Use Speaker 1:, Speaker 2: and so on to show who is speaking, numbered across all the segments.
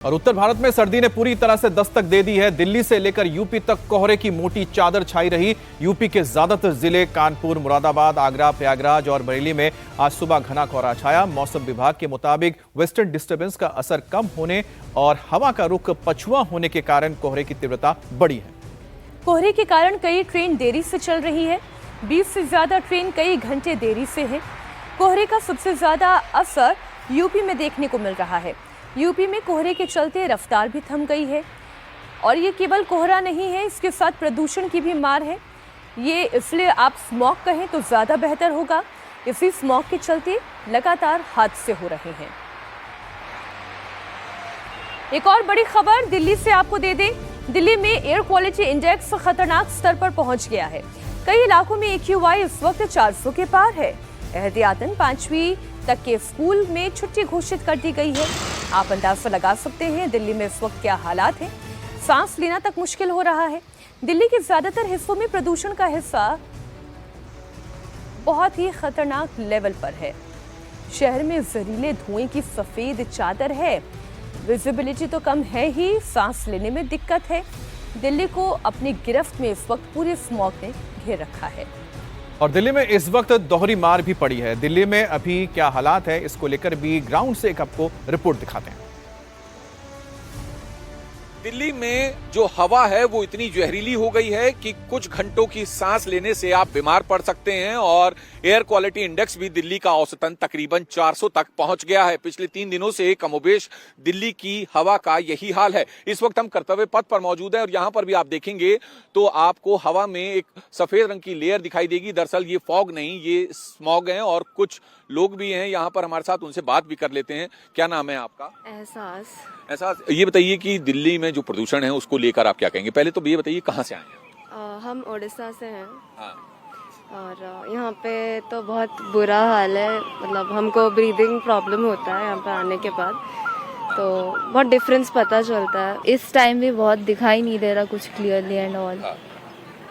Speaker 1: और उत्तर भारत में सर्दी ने पूरी तरह से दस्तक दे दी है। दिल्ली से लेकर यूपी तक कोहरे की मोटी चादर छाई रही। यूपी के ज्यादातर जिले कानपुर, मुरादाबाद, आगरा, प्रयागराज और बरेली में आज सुबह घना कोहरा छाया। मौसम विभाग के मुताबिक वेस्टर्न डिस्टर्बेंस का असर कम होने और हवा का रुख पछुआ होने के कारण कोहरे की तीव्रता बढ़ी है।
Speaker 2: कोहरे के कारण कई ट्रेन देरी से चल रही है। 20 से ज्यादा ट्रेन कई घंटे देरी से है। कोहरे का सबसे ज्यादा असर यूपी में देखने को मिल रहा है। यूपी में कोहरे के चलते रफ्तार भी थम गई है और ये केवल कोहरा नहीं है, इसके साथ प्रदूषण की भी मार है। ये इसलिए आप स्मॉग कहें तो ज़्यादा बेहतर होगा। इसी स्मॉग के चलते लगातार हादसे हो रहे हैं। एक और बड़ी खबर दिल्ली से आपको दे दें। दिल्ली में एयर क्वालिटी इंडेक्स खतरनाक स्तर पर पहुंच गया है। कई इलाकों में AQI इस वक्त 400 के पार है। एहतियातन 5वीं तक के स्कूल में छुट्टी घोषित कर दी गई है। आप अंदाजा लगा सकते हैं दिल्ली में इस वक्त क्या हालात हैं। सांस लेना तक मुश्किल हो रहा है। दिल्ली के ज्यादातर हिस्सों में प्रदूषण का हिस्सा बहुत ही खतरनाक लेवल पर है। शहर में जहरीले धुएं की सफेद चादर है। विजिबिलिटी तो कम है ही, सांस लेने में दिक्कत है। दिल्ली को अपनी गिरफ्त में इस वक्त पूरे स्मॉग ने घेर रखा है।
Speaker 1: और दिल्ली में इस वक्त दोहरी मार भी पड़ी है। दिल्ली में अभी क्या हालात है, इसको लेकर भी ग्राउंड से एक आपको रिपोर्ट दिखाते हैं।
Speaker 3: दिल्ली में जो हवा है वो इतनी जहरीली हो गई है कि कुछ घंटों की सांस लेने से आप बीमार पड़ सकते हैं। और एयर क्वालिटी इंडेक्स भी दिल्ली का औसतन तकरीबन 400 तक पहुंच गया है। पिछले 3 दिनों से कमोबेश दिल्ली की हवा का यही हाल है। इस वक्त हम कर्तव्य पथ पर मौजूद हैं और यहां पर भी आप देखेंगे तो आपको हवा में एक सफेद रंग की लेयर दिखाई देगी। दरअसल ये फॉग नहीं, ये स्मॉग है। और कुछ लोग भी हैं यहाँ पर हमारे साथ, उनसे बात भी कर लेते हैं। क्या नाम है आपका? एहसास। ये बताइए कि दिल्ली में जो प्रदूषण है उसको लेकर आप क्या कहेंगे? पहले तो ये बताइए कहाँ से आए हैं?
Speaker 4: हम उड़ीसा से हैं।
Speaker 3: हाँ।
Speaker 4: और यहाँ पे तो बहुत बुरा हाल है। मतलब हमको ब्रीदिंग प्रॉब्लम होता है यहाँ पे आने के बाद, तो बहुत डिफरेंस पता चलता है।
Speaker 5: इस टाइम भी बहुत दिखाई नहीं दे रहा कुछ क्लियरली एंड ऑल।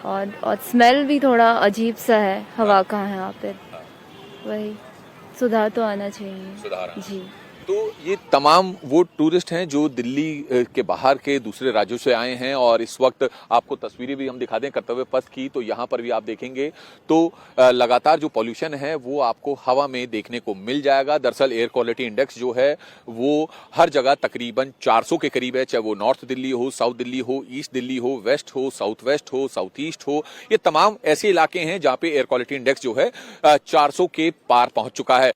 Speaker 5: और स्मेल भी थोड़ा अजीब सा है हवा का है यहाँ पे। वही सुधार तो आना चाहिए जी।
Speaker 3: तो ये तमाम वो टूरिस्ट हैं जो दिल्ली के बाहर के दूसरे राज्यों से आए हैं। और इस वक्त आपको तस्वीरें भी हम दिखा दें कर्तव्य पथ की, तो यहाँ पर भी आप देखेंगे तो लगातार जो पॉल्यूशन है वो आपको हवा में देखने को मिल जाएगा। दरअसल एयर क्वालिटी इंडेक्स जो है वो हर जगह तकरीबन 400 के करीब है, चाहे वो नॉर्थ दिल्ली हो, साउथ दिल्ली हो, ईस्ट दिल्ली हो, वेस्ट हो, साउथ वेस्ट हो, साउथ ईस्ट हो। ये तमाम ऐसे इलाके हैं जहाँ पे एयर क्वालिटी इंडेक्स जो है 400 के पार पहुंच चुका है।